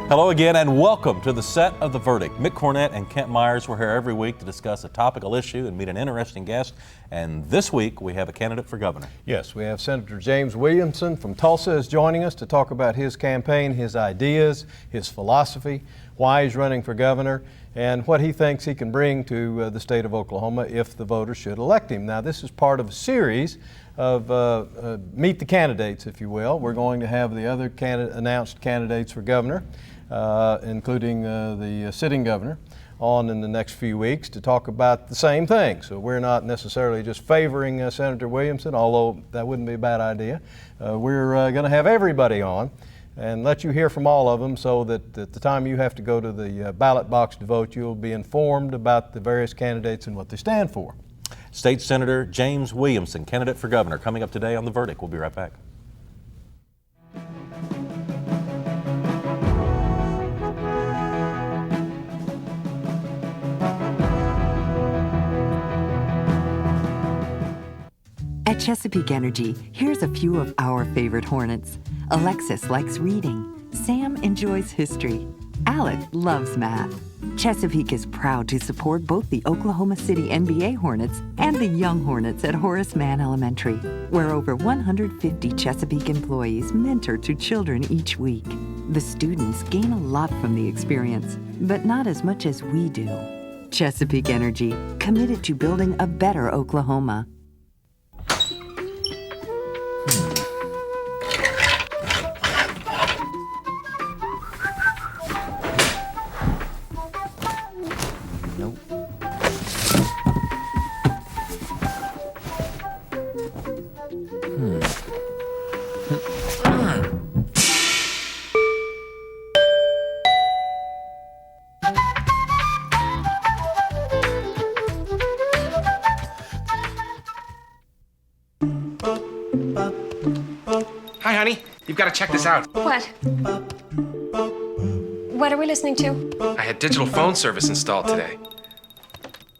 Hello again and welcome to the set of The Verdict. Mick Cornett and Kent Myers, we're here every week to discuss a topical issue and meet an interesting guest. And this week we have a candidate for governor. Yes, we have Senator James Williamson from Tulsa is joining us to talk about his campaign, his ideas, his philosophy, why he's running for governor, and what he thinks he can bring to the state of Oklahoma if the voters should elect him. Now, this is part of a series of Meet the Candidates, if you will. We're going to have the other announced candidates for governor, including the sitting governor, on in the next few weeks to talk about the same thing. So we're not necessarily just favoring Senator Williamson, although that wouldn't be a bad idea. We're going to have everybody on and let you hear from all of them so that at the time you have to go to the ballot box to vote, you'll be informed about the various candidates and what they stand for. State Senator James Williamson, candidate for governor, coming up today on The Verdict. We'll be right back. At Chesapeake Energy, here's a few of our favorite Hornets. Alexis likes reading. Sam enjoys history. Alec loves math. Chesapeake is proud to support both the Oklahoma City NBA Hornets and the Young Hornets at Horace Mann Elementary, where over 150 Chesapeake employees mentor to children each week. The students gain a lot from the experience, but not as much as we do. Chesapeake Energy, committed to building a better Oklahoma. Hi, honey. You've got to check this out. What? What are we listening to? I had digital phone service installed today.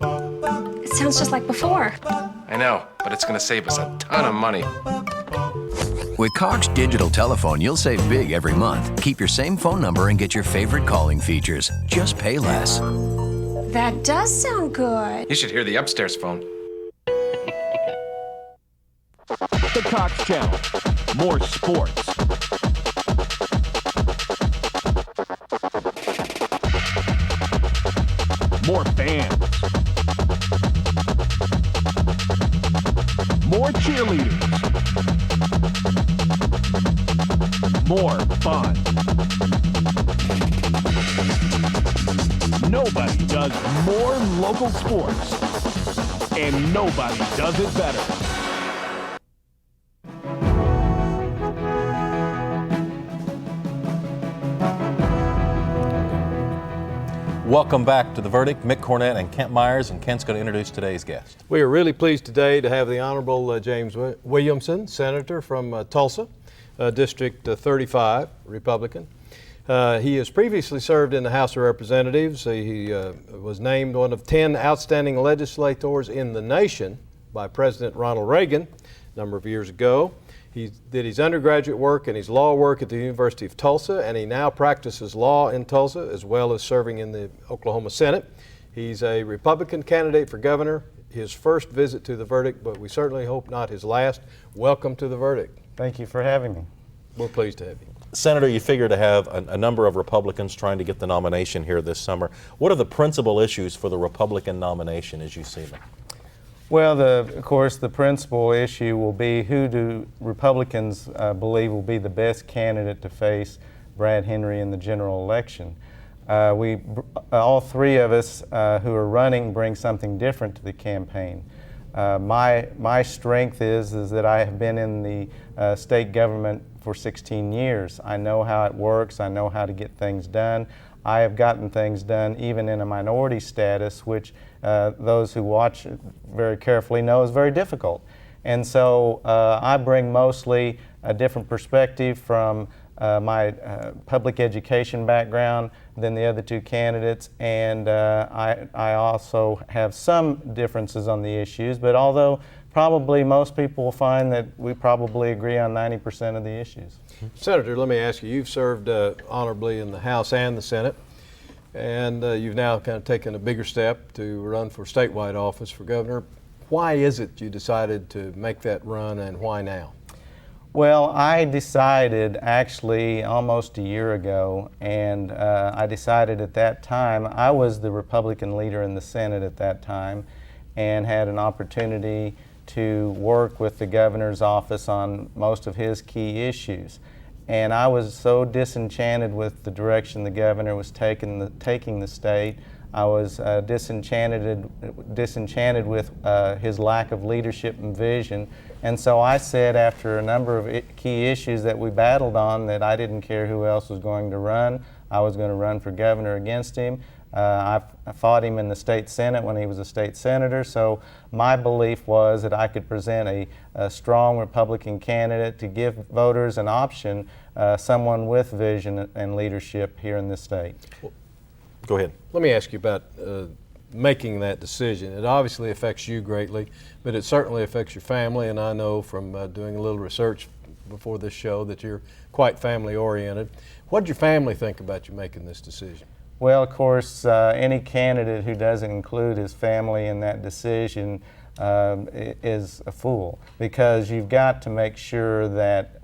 It sounds just like before. I know, but it's going to save us a ton of money. With Cox Digital Telephone, you'll save big every month. Keep your same phone number and get your favorite calling features. Just pay less. That does sound good. You should hear the upstairs phone. The Cox Channel. More sports. More fans. More cheerleaders. More fun. Nobody does more local sports, and nobody does it better. Welcome back to The Verdict. Mick Cornett and Kent Myers, and Kent's going to introduce today's guest. We are really pleased today to have the Honorable James Williamson, Senator from Tulsa, District 35, Republican. He has previously served in the House of Representatives. He was named one of 10 outstanding legislators in the nation by President Ronald Reagan a number of years ago. He did his undergraduate work and his law work at the University of Tulsa, and he now practices law in Tulsa as well as serving in the Oklahoma Senate. He's a Republican candidate for governor. His first visit to The Verdict, but we certainly hope not his last. Welcome to The Verdict. Thank you for having me. We're pleased to have you. Senator, you figure to have a number of Republicans trying to get the nomination here this summer. What are the principal issues for the Republican nomination as you see them? Well, of course, the principal issue will be who do Republicans believe will be the best candidate to face Brad Henry in the general election. All three of us who are running bring something different to the campaign. My strength is that I have been in the state government for 16 years. I know how it works. I know how to get things done. I have gotten things done even in a minority status, which those who watch it very carefully know is very difficult. And so I bring mostly a different perspective from my public education background than the other two candidates, and I also have some differences on the issues, but although probably most people will find that we probably agree on 90% of the issues. Senator, let me ask you, you've served honorably in the House and the Senate, and you've now kind of taken a bigger step to run for statewide office for governor. Why is it you decided to make that run, and why now? Well, I decided actually almost a year ago, and I decided at that time, I was the Republican leader in the Senate at that time, and had an opportunity to work with the governor's office on most of his key issues. And I was so disenchanted with the direction the governor was taking the state. I was disenchanted with his lack of leadership and vision. And so I said, after a number of key issues that we battled on, that I didn't care who else was going to run. I was going to run for governor against him. I fought him in the state Senate when he was a state senator, so my belief was that I could present a strong Republican candidate to give voters an option, someone with vision and leadership here in this state. Go ahead. Let me ask you about making that decision. It obviously affects you greatly, but it certainly affects your family, and I know from doing a little research before this show that you're quite family-oriented. What did your family think about you making this decision? Well, of course, any candidate who doesn't include his family in that decision is a fool, because you've got to make sure that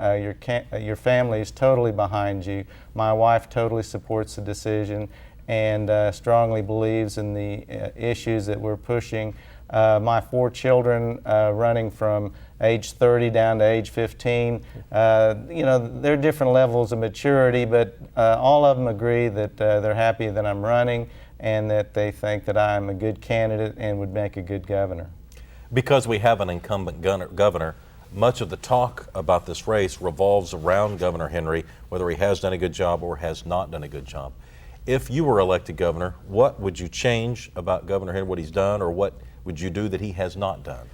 your family is totally behind you. My wife totally supports the decision and strongly believes in the issues that we're pushing. My 4 children running from age 30 down to age 15, they're different levels of maturity, but all of them agree that they're happy that I'm running and that they think that I'm a good candidate and would make a good governor. Because we have an incumbent governor, much of the talk about this race revolves around Governor Henry, whether he has done a good job or has not done a good job. If you were elected governor, what would you change about Governor Henry, what he's done, or what would you do that he has not done?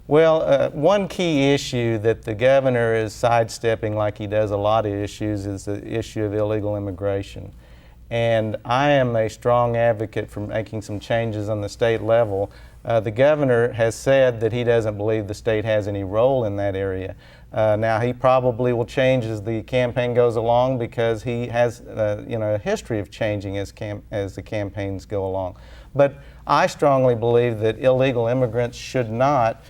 Well, one key issue that the governor is sidestepping, like he does a lot of issues, is the issue of illegal immigration. And I am a strong advocate for making some changes on the state level. The governor has said that he doesn't believe the state has any role in that area. Now, he probably will change as the campaign goes along, because he has a history of changing as the campaigns go along. But I strongly believe that illegal immigrants should not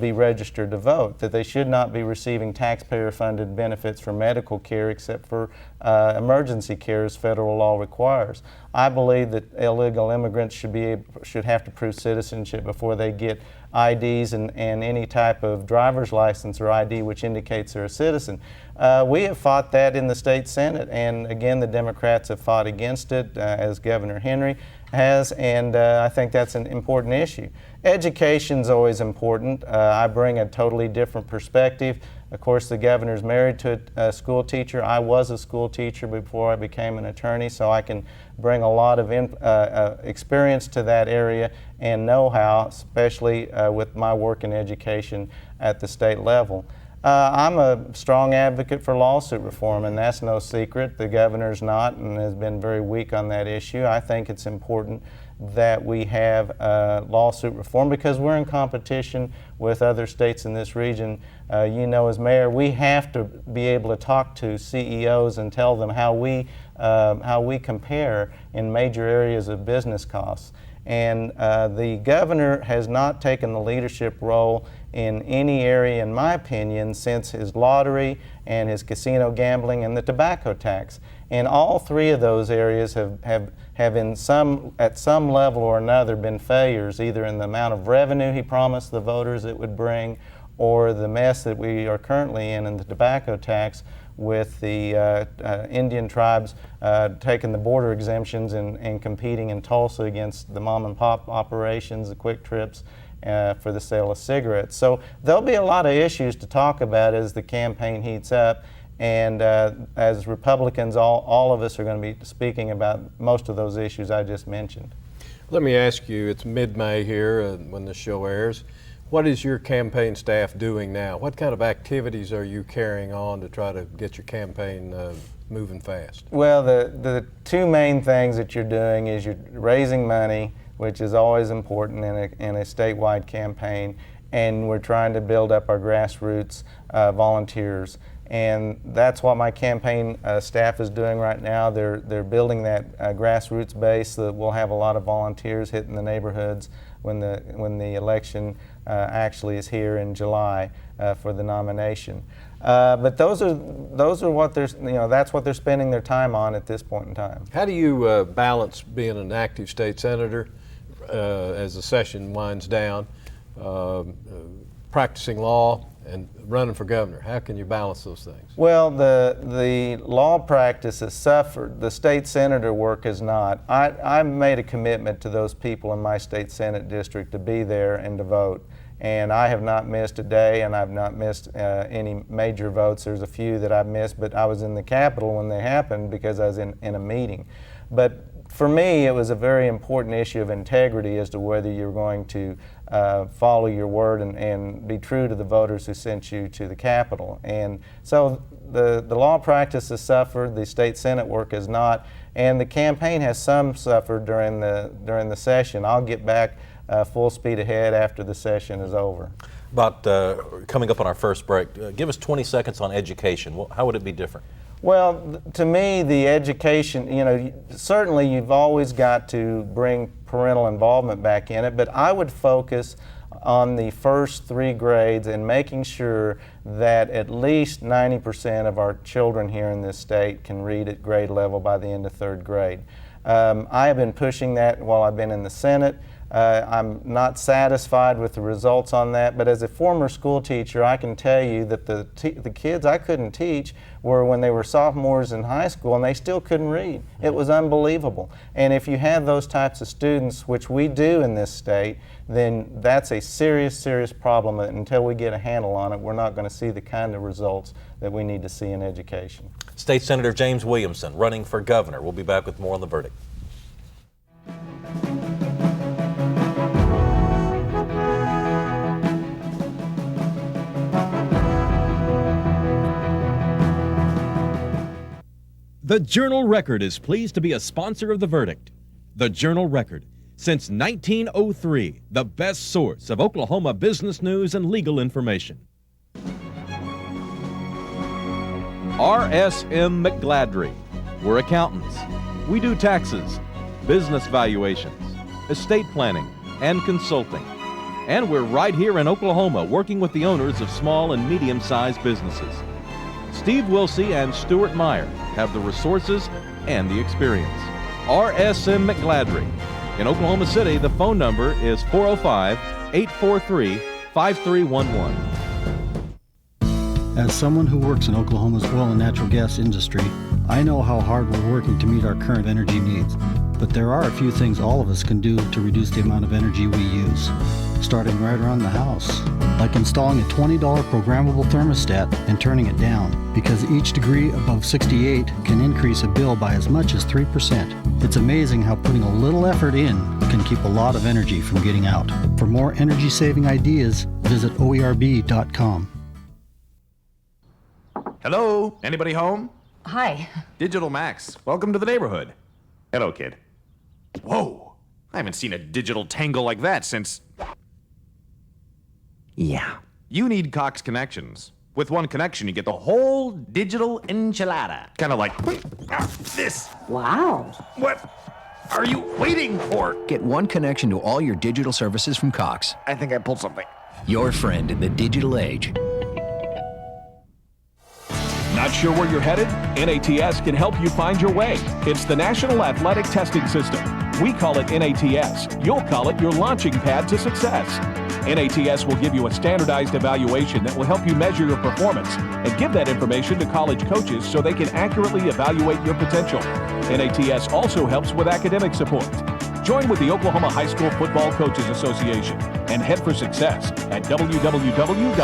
be registered to vote, that they should not be receiving taxpayer-funded benefits for medical care except for emergency care as federal law requires. I believe that illegal immigrants should have to prove citizenship before they get IDs and any type of driver's license or ID which indicates they're a citizen. We have fought that in the state Senate, and again the Democrats have fought against it, as Governor Henry has, and I think that's an important issue. Education's always important. I bring a totally different perspective. Of course, the governor's married to a school teacher. I was a school teacher before I became an attorney, so I can bring a lot of experience to that area and know-how, especially with my work in education at the state level. I'm a strong advocate for lawsuit reform, and that's no secret. The governor's not, and has been very weak on that issue. I think it's important that we have lawsuit reform, because we're in competition with other states in this region. As mayor, we have to be able to talk to CEOs and tell them how we compare in major areas of business costs. And the governor has not taken the leadership role in any area, in my opinion, since his lottery and his casino gambling and the tobacco tax. And all 3 of those areas have at some level or another been failures, either in the amount of revenue he promised the voters it would bring, or the mess that we are currently in the tobacco tax, with the Indian tribes taking the border exemptions and competing in Tulsa against the mom and pop operations, the quick trips, for the sale of cigarettes. So there'll be a lot of issues to talk about as the campaign heats up, and as Republicans, all of us are going to be speaking about most of those issues I just mentioned. Let me ask you, it's mid-May here when the show airs. What is your campaign staff doing now? What kind of activities are you carrying on to try to get your campaign moving fast? Well, the 2 main things that you're doing is you're raising money, which is always important in a statewide campaign, and we're trying to build up our grassroots volunteers. And that's what my campaign staff is doing right now. They're building that grassroots base so that we'll have a lot of volunteers hitting the neighborhoods when the election actually is here in July for the nomination. But those are what that's what they're spending their time on at this point in time. How do you balance being an active state senator as the session winds down, practicing law, and running for governor? How can you balance those things? Well, the law practice has suffered. The state senator work has not. I made a commitment to those people in my state senate district to be there and to vote. And I have not missed a day, and I've not missed any major votes. There's a few that I've missed, but I was in the Capitol when they happened because I was in a meeting. But for me, it was a very important issue of integrity as to whether you're going to follow your word and be true to the voters who sent you to the Capitol. And so the law practice has suffered, the state senate work has not, and the campaign has some suffered during the session. I'll get back full speed ahead after the session is over. About coming up on our first break, give us 20 seconds on education. How would it be different? Well, to me, the education, certainly you've always got to bring parental involvement back in it, but I would focus on the first 3 grades and making sure that at least 90% of our children here in this state can read at grade level by the end of 3rd grade. I have been pushing that while I've been in the Senate. I'm not satisfied with the results on that, but as a former school teacher, I can tell you that the kids I couldn't teach were when they were sophomores in high school and they still couldn't read. It was unbelievable. And if you have those types of students, which we do in this state, then that's a serious, serious problem. And until we get a handle on it, we're not going to see the kind of results that we need to see in education. State Senator James Williamson running for governor. We'll be back with more on the verdict. The Journal-Record is pleased to be a sponsor of The Verdict. The Journal-Record, since 1903, the best source of Oklahoma business news and legal information. R.S.M. McGladrey. We're accountants. We do taxes, business valuations, estate planning, and consulting. And we're right here in Oklahoma working with the owners of small and medium-sized businesses. Steve Wilsey and Stuart Meyer have the resources and the experience. R.S.M. McGladrey. In Oklahoma City, the phone number is 405-843-5311. As someone who works in Oklahoma's oil and natural gas industry, I know how hard we're working to meet our current energy needs. But there are a few things all of us can do to reduce the amount of energy we use, starting right around the house, like installing a $20 programmable thermostat and turning it down, because each degree above 68 can increase a bill by as much as 3%. It's amazing how putting a little effort in can keep a lot of energy from getting out. For more energy-saving ideas, visit oerb.com. Hello? Anybody home? Hi. Digital Max. Welcome to the neighborhood. Hello, kid. Whoa. I haven't seen a digital tangle like that since... Yeah. You need Cox Connections. With one connection, you get the whole digital enchilada. Kind of like this. Wow. What are you waiting for? Get one connection to all your digital services from Cox. I think I pulled something. Your friend in the digital age. Not sure where you're headed? NATS can help you find your way. It's the National Athletic Testing System. We call it NATS. You'll call it your launching pad to success. NATS will give you a standardized evaluation that will help you measure your performance and give that information to college coaches so they can accurately evaluate your potential. NATS also helps with academic support. Join with the Oklahoma High School Football Coaches Association and head for success at www.nats.us.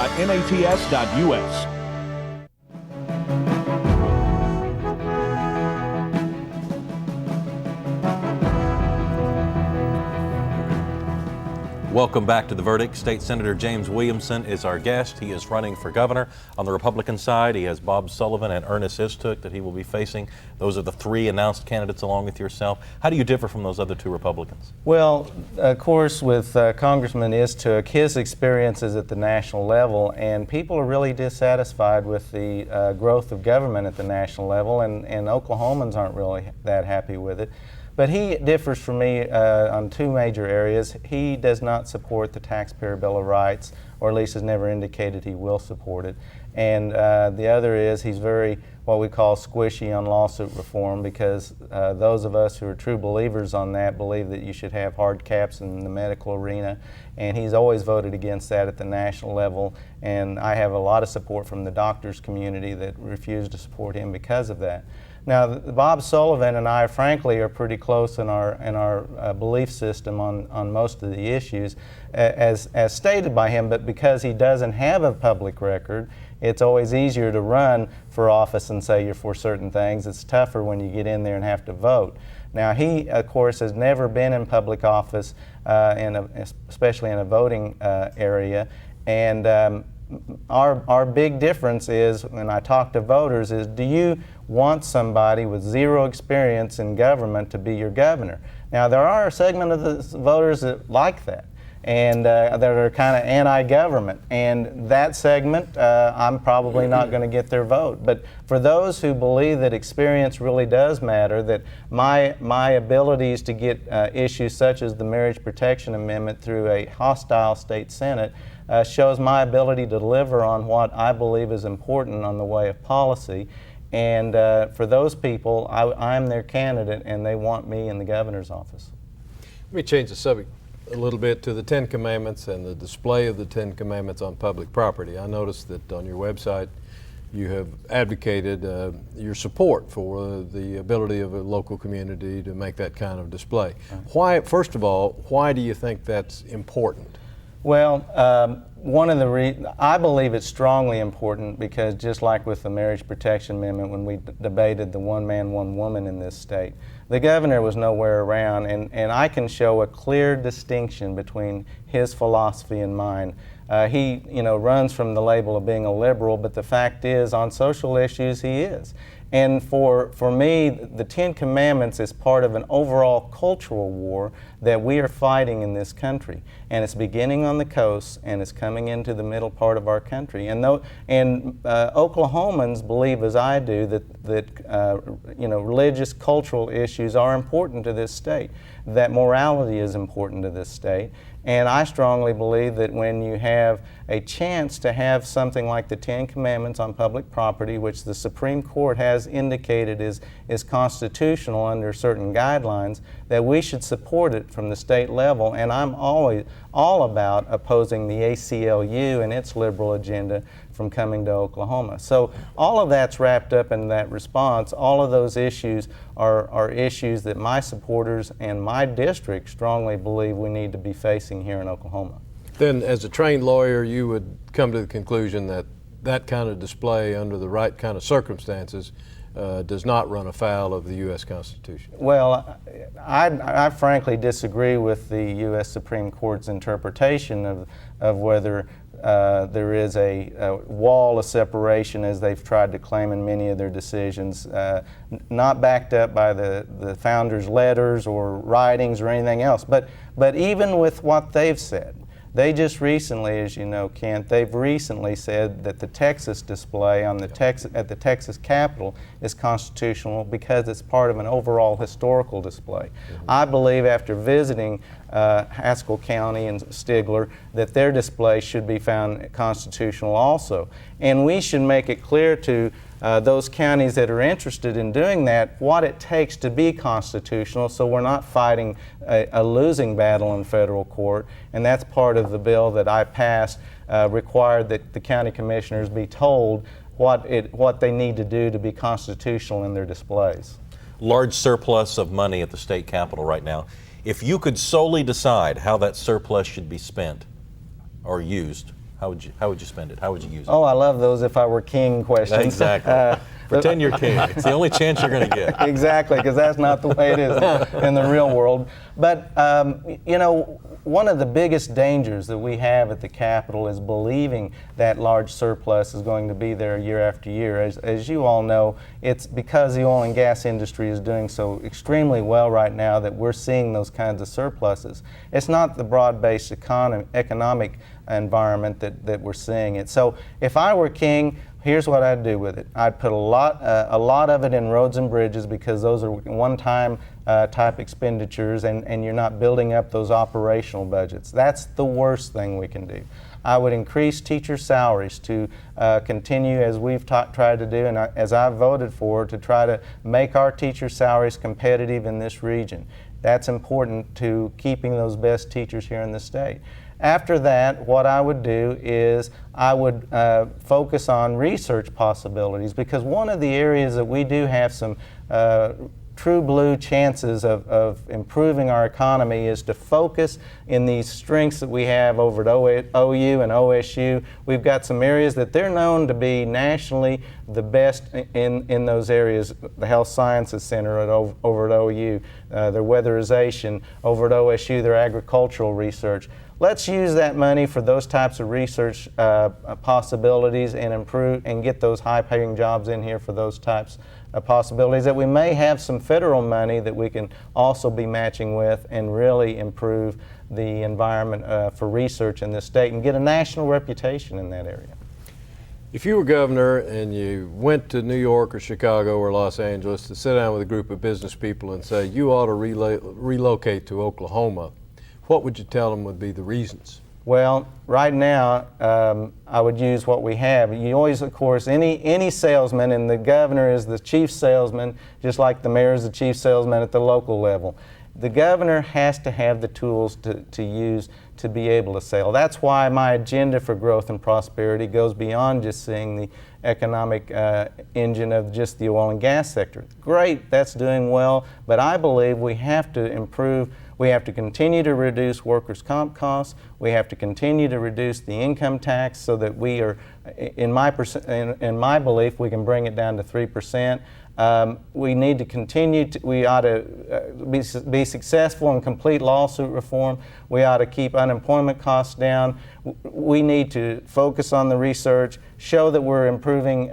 Welcome back to The Verdict. State Senator James Williamson is our guest. He is running for governor. On the Republican side, he has Bob Sullivan and Ernest Istook that he will be facing. Those are the three announced candidates along with yourself. How do you differ from those other two Republicans? Well, of course, with Congressman Istook, his experience is at the national level, and people are really dissatisfied with the growth of government at the national level, and Oklahomans aren't really that happy with it. But he differs from me on two major areas. He does not support the Taxpayer Bill of Rights, or at least has never indicated he will support it. And the other is he's very, what we call, squishy on lawsuit reform, because those of us who are true believers on that believe that you should have hard caps in the medical arena. And he's always voted against that at the national level. And I have a lot of support from the doctors community that refuse to support him because of that. Now, Bob Sullivan and I, frankly, are pretty close in our belief system on most of the issues, as stated by him. But because he doesn't have a public record, it's always easier to run for office and say you're for certain things. It's tougher when you get in there and have to vote. Now, he, of course, has never been in public office, especially in a voting area, and our big difference is, when I talk to voters, is do you want somebody with zero experience in government to be your governor? Now, there are a segment of the voters that like that, and that are kind of anti-government, and that segment, I'm probably not going to get their vote. But for those who believe that experience really does matter, that my abilities to get issues such as the Marriage Protection Amendment through a hostile state Senate shows my ability to deliver on what I believe is important on the way of policy. And for those people, I'm their candidate, and they want me in the governor's office. Let me change the subject a little bit to the Ten Commandments and the display of the Ten Commandments on public property. I noticed that on your website you have advocated your support for the ability of a local community to make that kind of display. Why, first of all, why do you think that's important? Well, one of the I believe it's strongly important because, just like with the Marriage Protection Amendment, when we debated the one man, one woman in this state, the governor was nowhere around, and I can show a clear distinction between his philosophy and mine. He, runs from the label of being a liberal, but the fact is, on social issues, he is. And for me, the Ten Commandments is part of an overall cultural war that we are fighting in this country. And it's beginning on the coast, and it's coming into the middle part of our country. And Oklahomans believe, as I do, that religious, cultural issues are important to this state, that morality is important to this state. And I strongly believe that when you have a chance to have something like the Ten Commandments on public property, which the Supreme Court has indicated is constitutional under certain guidelines, that we should support it from the state level. And I'm always all about opposing the ACLU and its liberal agenda from coming to Oklahoma. So all of that's wrapped up in that response. All of those issues are issues that my supporters and my district strongly believe we need to be facing here in Oklahoma. Then, as a trained lawyer, you would come to the conclusion that that kind of display under the right kind of circumstances does not run afoul of the U.S. Constitution. Well, I frankly disagree with the U.S. Supreme Court's interpretation of whether there is a wall of separation, as they've tried to claim in many of their decisions, not backed up by the founders' letters or writings or anything else. But even with what they've said, they just recently, as you know, Kent, they've recently said that the Texas display on at the Texas Capitol is constitutional because it's part of an overall historical display. I believe, after visiting Haskell County and Stigler, that their display should be found constitutional also. And we should make it clear to those counties that are interested in doing that what it takes to be constitutional, so we're not fighting a losing battle in federal court. And that's part of the bill that I passed, required that the county commissioners be told what they need to do to be constitutional in their displays. Large surplus of money at the state capitol right now. If you could solely decide how that surplus should be spent or used, how would you spend it? How would you use it? Oh, I love those if I were king questions. Exactly. Pretend you're king. It's the only chance you're going to get. Exactly, because that's not the way it is in the real world. But, you know, one of the biggest dangers that we have at the Capitol is believing that large surplus is going to be there year after year. As you all know, it's because the oil and gas industry is doing so extremely well right now that we're seeing those kinds of surpluses. It's not the broad-based economic environment that we're seeing it. So if I were king, here's what I'd do with it. I'd put a lot of it in roads and bridges, because those are one-time type expenditures, and you're not building up those operational budgets. That's the worst thing we can do. I would increase teacher salaries to continue, as we've tried to do, and as I've voted for, to try to make our teacher salaries competitive in this region. That's important to keeping those best teachers here in the state. After that, what I would do is I would focus on research possibilities, because one of the areas that we do have some true blue chances of improving our economy is to focus in these strengths that we have over at OU and OSU. We've got some areas that they're known to be nationally the best in those areas. The Health Sciences Center over at OU, their weatherization, over at OSU, their agricultural research. Let's use that money for those types of research possibilities and improve and get those high-paying jobs in here for those types of possibilities, that we may have some federal money that we can also be matching with and really improve the environment for research in this state and get a national reputation in that area. If you were governor and you went to New York or Chicago or Los Angeles to sit down with a group of business people and say you ought to relocate to Oklahoma, what would you tell them would be the reasons? Well, right now, I would use what we have. You always, of course, any salesman, and the governor is the chief salesman, just like the mayor is the chief salesman at the local level. The governor has to have the tools to use to be able to sell. That's why my agenda for growth and prosperity goes beyond just seeing the economic engine of just the oil and gas sector. Great, that's doing well, but I believe we have to improve. We have to continue to reduce workers' comp costs. We have to continue to reduce the income tax so that we are, in my belief, we can bring it down to 3%. We need to continue we ought to be successful in complete lawsuit reform. We ought to keep unemployment costs down. We need to focus on the research, show that we're improving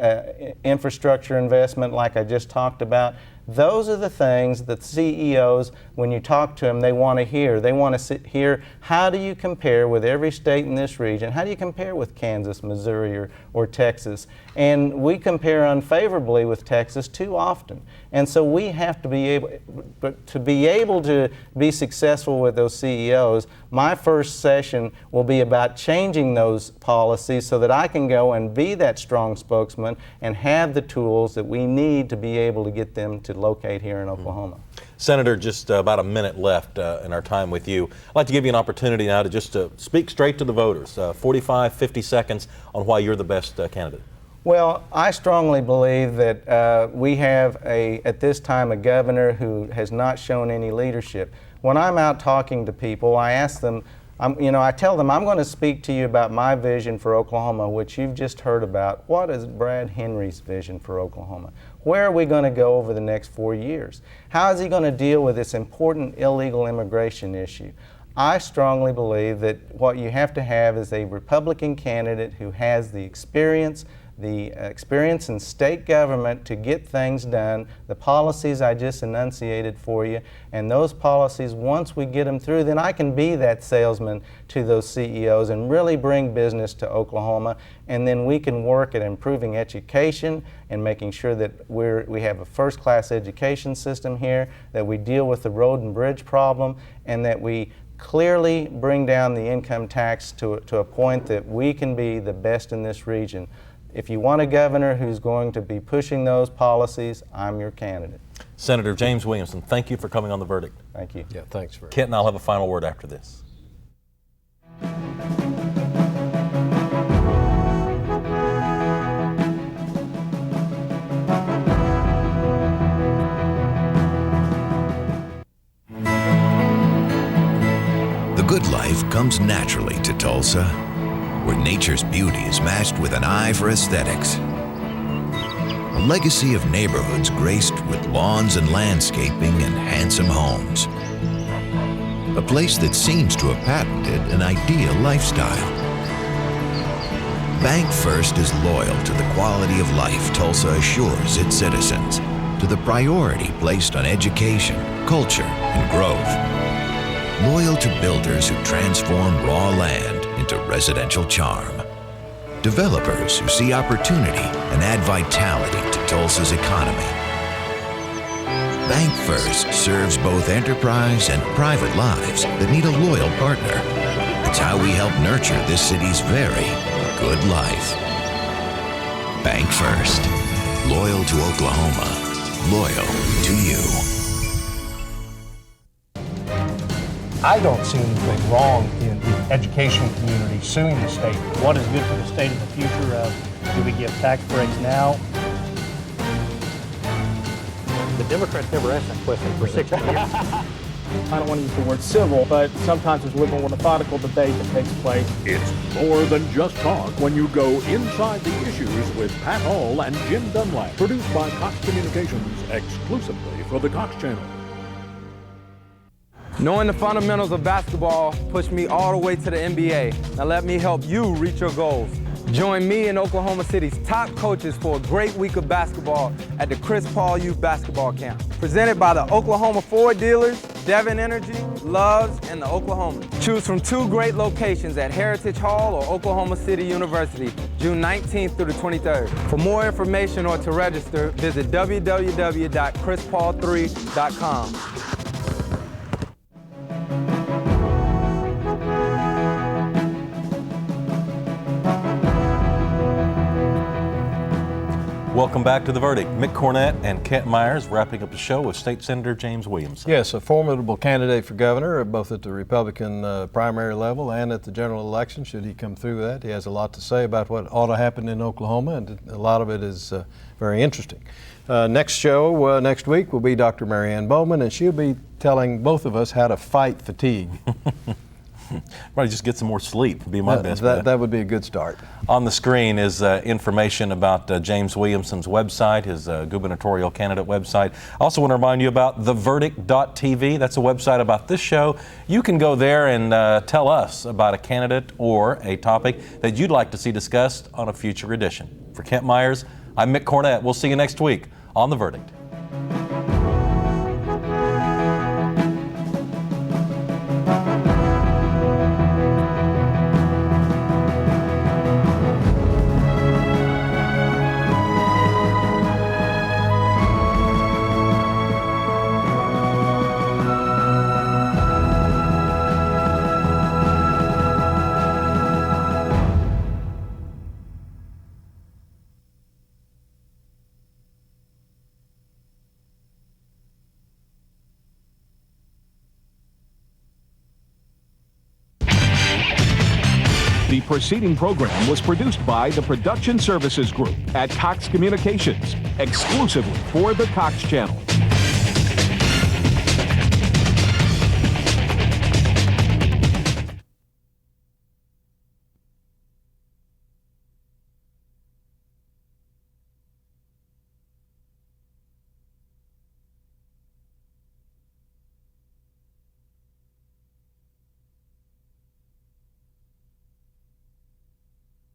infrastructure investment like I just talked about. Those are the things that CEOs, when you talk to them, they want to hear. They want to hear, how do you compare with every state in this region? How do you compare with Kansas, Missouri, or Texas? And we compare unfavorably with Texas too often. And so we have to be able to be successful with those CEOs. My first session will be about changing those policies so that I can go and be that strong spokesman and have the tools that we need to be able to get them to locate here in Oklahoma. Senator, just about a minute left in our time with you. I'd like to give you an opportunity now to just speak straight to the voters, 45, 50 seconds on why you're the best candidate. Well, I strongly believe that we have at this time a governor who has not shown any leadership. When I'm out talking to people, I ask them, I tell them, I'm going to speak to you about my vision for Oklahoma, which you've just heard about. What is Brad Henry's vision for Oklahoma? Where are we going to go over the next 4 years? How is he going to deal with this important illegal immigration issue? I strongly believe that what you have to have is a Republican candidate who has the experience in state government to get things done, the policies I just enunciated for you, and those policies, once we get them through, then I can be that salesman to those CEOs and really bring business to Oklahoma, and then we can work at improving education and making sure that we have a first-class education system here, that we deal with the road and bridge problem, and that we clearly bring down the income tax to a point that we can be the best in this region. If you want a governor who's going to be pushing those policies, I'm your candidate. Senator James Williamson, thank you for coming on The Verdict. Thank you. Yeah, thanks for it. Kent and I'll have a final word after this. The good life comes naturally to Tulsa, where nature's beauty is matched with an eye for aesthetics. a legacy of neighborhoods graced with lawns and landscaping and handsome homes. A place that seems to have patented an ideal lifestyle. Bank First is loyal to the quality of life Tulsa assures its citizens, to the priority placed on education, culture, and growth. Loyal to builders who transform raw land into residential charm. Developers who see opportunity and add vitality to Tulsa's economy. Bank First serves both enterprise and private lives that need a loyal partner. It's how we help nurture this city's very good life. Bank First. Loyal to Oklahoma. Loyal to you. I don't see anything wrong in the education community suing the state. What is good for the state in the future? Do we give tax breaks now? The Democrats never asked that question for 60 years. I don't want to use the word civil, but sometimes there's a little more methodical debate that takes place. It's more than just talk when you go inside the issues with Pat Hall and Jim Dunlap. Produced by Cox Communications exclusively for the Cox Channel. Knowing the fundamentals of basketball pushed me all the way to the NBA. Now let me help you reach your goals. Join me and Oklahoma City's top coaches for a great week of basketball at the Chris Paul Youth Basketball Camp. Presented by the Oklahoma Ford dealers, Devon Energy, Loves, and the Oklahomans. Choose from 2 great locations at Heritage Hall or Oklahoma City University, June 19th through the 23rd. For more information or to register, visit www.chrispaul3.com. Welcome back to The Verdict. Mick Cornett and Kent Myers wrapping up the show with State Senator James Williamson. Yes, a formidable candidate for governor, both at the Republican primary level and at the general election, should he come through that. He has a lot to say about what ought to happen in Oklahoma, and a lot of it is very interesting. Next show, next week, will be Dr. Marianne Bowman, and she'll be telling both of us how to fight fatigue. Probably just get some more sleep would be my best bet. That would be a good start. On the screen is information about James Williamson's website, his gubernatorial candidate website. I also want to remind you about theverdict.tv. That's a website about this show. You can go there and tell us about a candidate or a topic that you'd like to see discussed on a future edition. For Kent Myers, I'm Mick Cornett. We'll see you next week on The Verdict. The preceding program was produced by the Production Services Group at Cox Communications, exclusively for the Cox Channel.